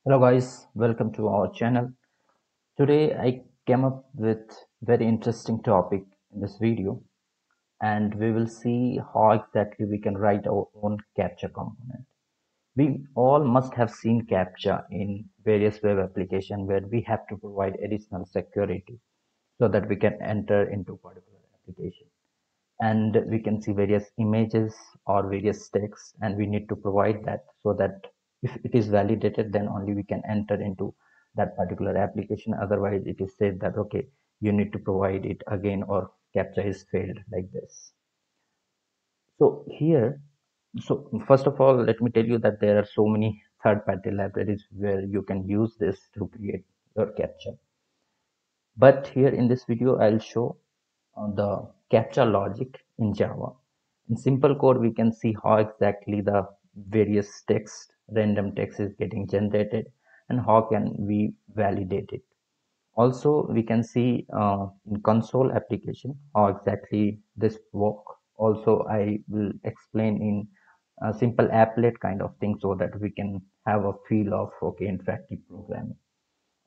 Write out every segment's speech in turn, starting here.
Hello guys, welcome to our channel. Today I came up with very interesting topic in this video, and we will see how exactly we can write our own CAPTCHA component. We all must have seen CAPTCHA in various web applications where we have to provide additional security so that we can enter into particular application. And we can see various images or various texts, and we need to provide that so that if it is validated, then only we can enter into that particular application. Otherwise it is said that okay, you need to provide it again, or captcha is failed, like this. So first of all, let me tell you that there are so many third-party libraries where you can use this to create your captcha. But here in this video, I'll show the captcha logic in Java. In simple code, we can see how exactly the various text, random text is getting generated, and how can we validate it. Also, we can see in console application how exactly this work. Also, I will explain in a simple applet kind of thing so that we can have a feel of okay interactive programming.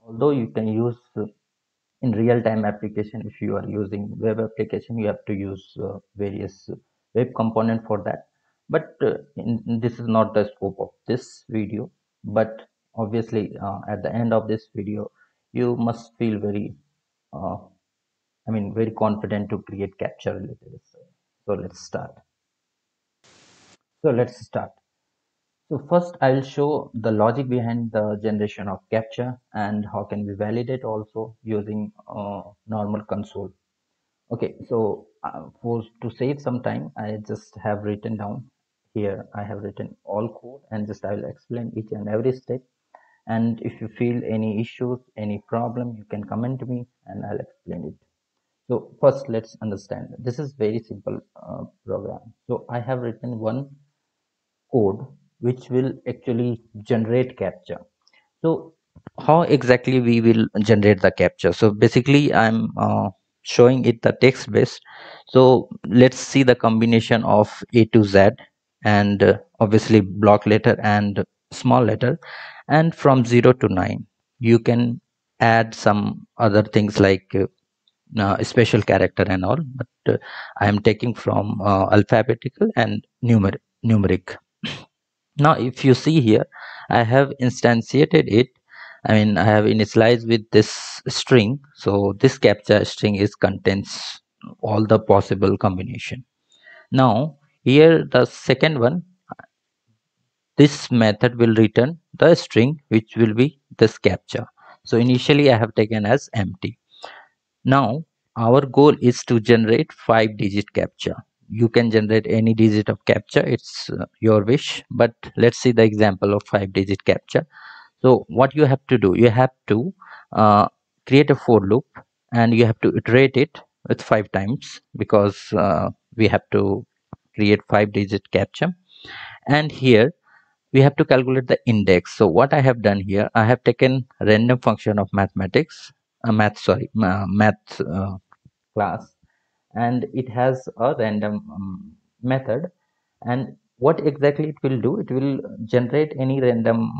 Although you can use in real-time application, if you are using web application, you have to use various web component for that. But this is not the scope of this video. But obviously at the end of this video, you must feel very uh, very confident to create capture related stuff. So let's start. So first I will show the logic behind the generation of captcha and how can we validate also using normal console. Okay, so for to save some time, I just have written down here. I have written all code, and just I will explain each and every step. And if you feel any issues, any problem, you can comment me, and I'll explain it. So first, let's understand. This is very simple program. So I have written one code which will actually generate captcha. So how exactly we will generate the captcha? So basically I'm showing it the text based. So let's see the combination of A to Z, and obviously block letter and small letter, and from 0 to 9 you can add some other things like special character and all, but I am taking from alphabetical and numeric. Now if you see here, I have instantiated it. I have initialized with this string. So this captcha string is contains all the possible combination. Now here the second one, this method will return the string which will be this captcha. So initially I have taken as empty. Now our goal is to generate 5-digit captcha. You can generate any digit of captcha, it's your wish, but let's see the example of 5-digit captcha. So what you have to do, you have to uh, create a for loop, and you have to iterate it with 5 times, because we have to create 5-digit captcha. And here we have to calculate the index. So what I have done here, I have taken random function of mathematics, math class, and it has a random method. And what exactly it will do, it will generate any random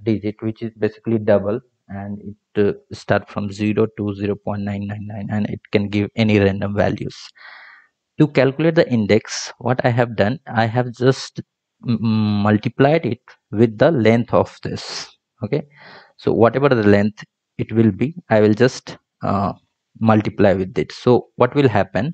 digit which is basically double, and it start from 0 to 0.999, and it can give any random values. To calculate the index, what I have done, I have just multiplied it with the length of this. Okay, so whatever the length it will be, I will just multiply with it. So what will happen,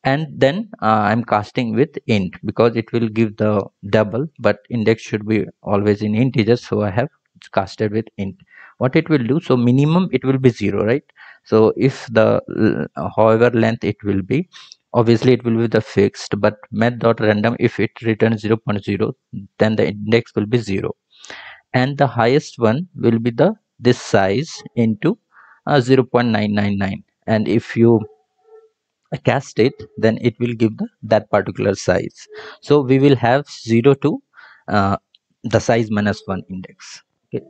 and then I'm casting with int because it will give the double, but index should be always in integers, so I have casted with int. What it will do, so minimum it will be 0, right? So if the however length it will be, obviously it will be the fixed, but math.random, if it returns 0.0, then the index will be 0, and the highest one will be the this size into 0.999, and if you cast it, then it will give that particular size. So we will have 0 to uh, the size minus 1 index. Okay,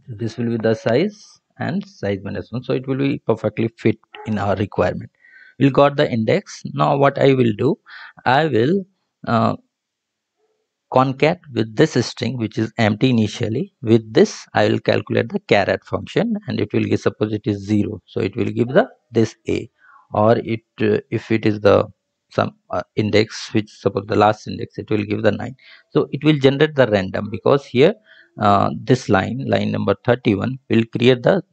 so this will be the size and size minus 1, so it will be perfectly fit in our requirement. We'll got the index. Now what I will do, I will uh, concat with this string which is empty initially. With this I will calculate the char function, and it will give, suppose it is 0, so it will give the this a, or it if it is the some index, which suppose the last index, it will give the 9. So it will generate the random, because here this line number 31 will create the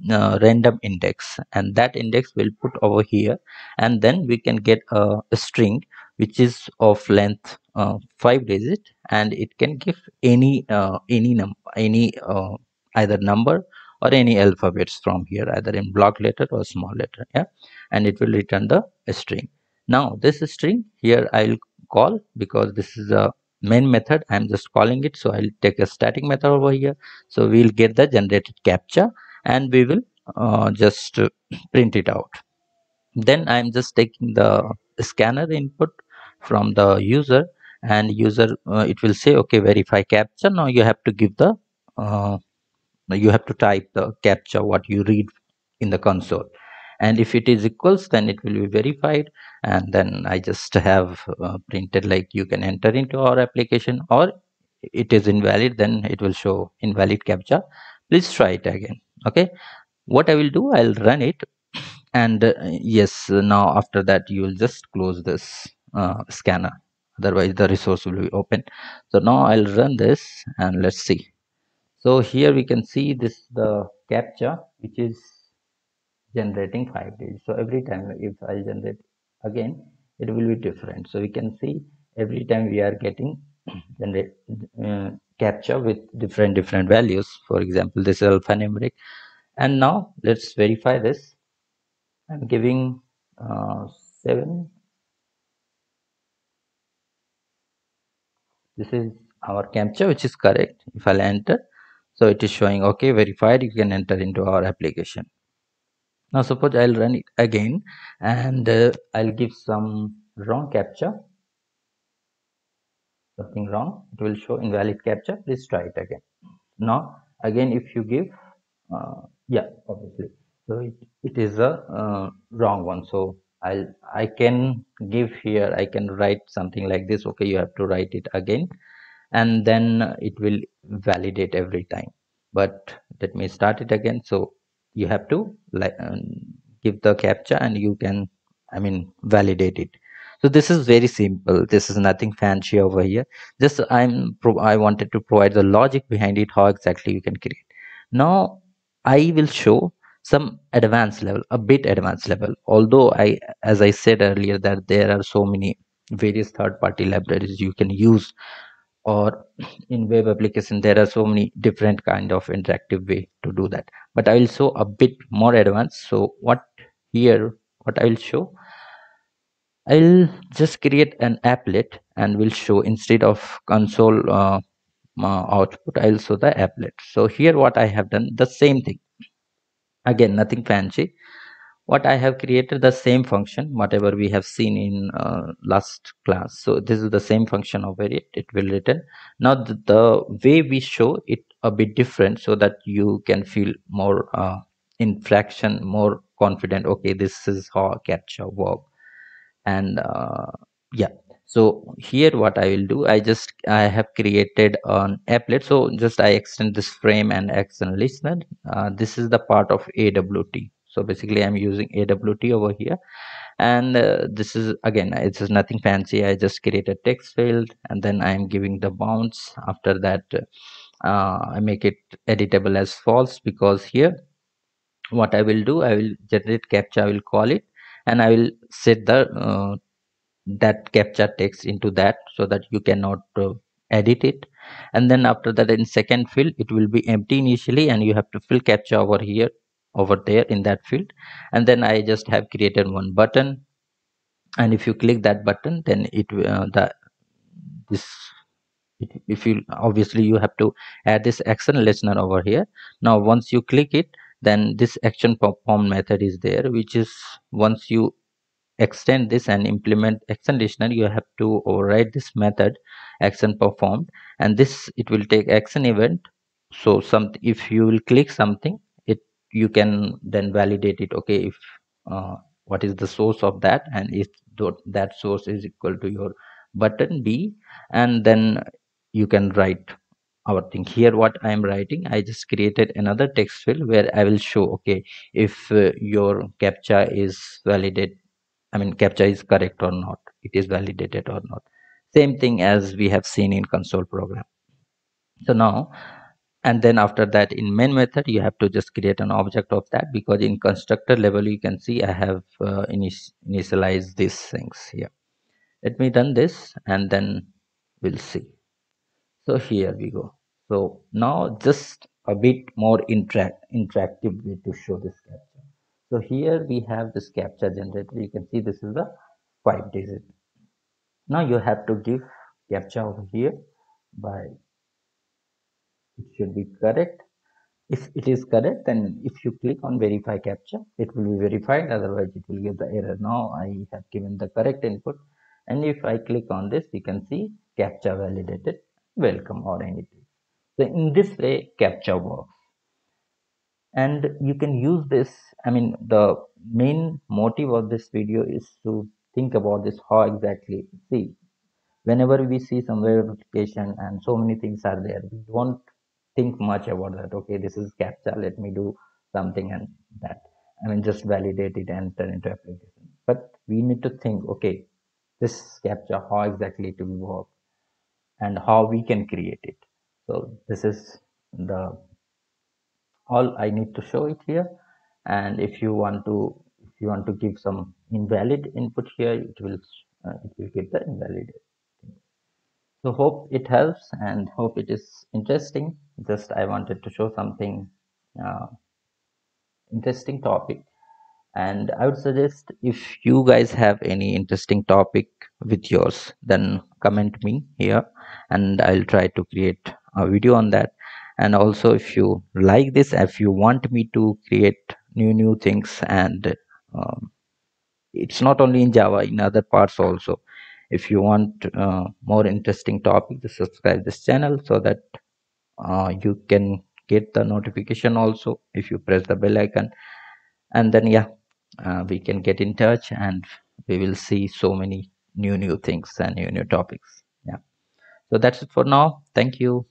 random index, and that index will put over here, and then we can get a string which is of length 5 digit, and it can give any either number or any alphabets from here, either in block letter or small letter. Yeah, and it will return the string. Now this string here I'll call, because this is a main method, I'm just calling it, so I'll take a static method over here. So we'll get the generated captcha, and we will just print it out. Then I'm just taking the scanner input from the user, and user it will say, okay, verify captcha. Now you have to give the uh, you have to type the captcha what you read in the console, and if it is equals, then it will be verified. And then I just have printed like you can enter into our application, or it is invalid, then it will show invalid captcha, please try it again. Okay, what I will do, I'll run it, and yes, now after that you will just close this scanner, otherwise the resource will be open. So now I'll run this, and let's see. So here we can see this the captcha which is generating 5 digits. So every time if I generate again, it will be different. So we can see every time we are getting generate captcha with different values. For example, this is alphanumeric. And now let's verify this. I'm giving 7. This is our captcha, which is correct. If I'll enter, so it is showing okay, verified, you can enter into our application. Now suppose I'll run it again, and I'll give some wrong captcha, something wrong, it will show invalid captcha, please try it again. Now again, if you give yeah, obviously, so it is a wrong one. So I can give here, I can write something like this, okay, you have to write it again, and then it will validate every time. But let me start it again. So you have to like give the captcha, and you can, I mean, validate it. So this is very simple, this is nothing fancy over here. Just I wanted to provide the logic behind it, how exactly you can create. Now I will show some advanced level, a bit advanced level, although I, as I said earlier, that there are so many various third-party libraries you can use, or in web application there are so many different kind of interactive way to do that, but I will show a bit more advanced. So what I will show, I'll just create an applet, and will show, instead of console output, I'll show the applet. So here what I have done, the same thing, again nothing fancy. What I have created, the same function whatever we have seen in last class. So this is the same function over it, it will return. Now the way we show it a bit different, so that you can feel more in fraction more confident, okay, this is how captcha work. And yeah, so here what I will do, I have created an applet. So just I extend this frame and extend listener. This is the part of awt. So basically I'm using awt over here, and this is, again, it's nothing fancy, I just create a text field, and then I'm giving the bounds. After that I make it editable as false, because here what I will do, I will generate captcha, I will call it, and I will set the that captcha text into that, so that you cannot edit it. And then after that, in second field, it will be empty initially, and you have to fill captcha over here, over there in that field. And then I just have created one button, and if you click that button, then this if you, obviously you have to add this action listener over here. Now once you click it, then this action perform method is there, which is, once you extend this and implement action listener, you have to override this method action performed, and this, it will take action event. So some, if you will click something, it, you can then validate it, okay, if what is the source of that, and if that source is equal to your button b, and then you can write our thing here. What I am writing, I just created another text field where I will show, okay, if your captcha is validated, I mean captcha is correct or not, it is validated or not. Same thing as we have seen in console program. So now, and then after that in main method you have to just create an object of that, because in constructor level you can see I have initialized these things here. Let me run this and then we'll see. So here we go. So now just a bit more interactive way to show this captcha. So here we have this captcha generator. You can see this is the 5 digit. Now you have to give captcha over here by, it should be correct. If it is correct, then if you click on verify captcha, it will be verified. Otherwise, it will give the error. Now I have given the correct input, and if I click on this, you can see captcha validated, welcome or anything. So in this way, captcha works, and you can use this. I mean, the main motive of this video is to think about this. How exactly see, whenever we see some verification and so many things are there, we don't think much about that. Okay, this is captcha, let me do something and that, I mean, just validate it and turn into application. But we need to think, okay, this captcha, how exactly it will work and how we can create it. So this is the all I need to show it here. And if you want to, if you want to give some invalid input here, it will give the invalid. So hope it helps and hope it is interesting. Just I wanted to show something uh, interesting topic. And I would suggest, if you guys have any interesting topic with yours, then comment me here and I'll try to create a video on that. And also, if you like this, if you want me to create new things, and um, it's not only in Java, in other parts also. If you want more interesting topic, just subscribe this channel so that you can get the notification also if you press the bell icon. And then yeah, we can get in touch and we will see so many new things and new topics. Yeah. So that's it for now. Thank you.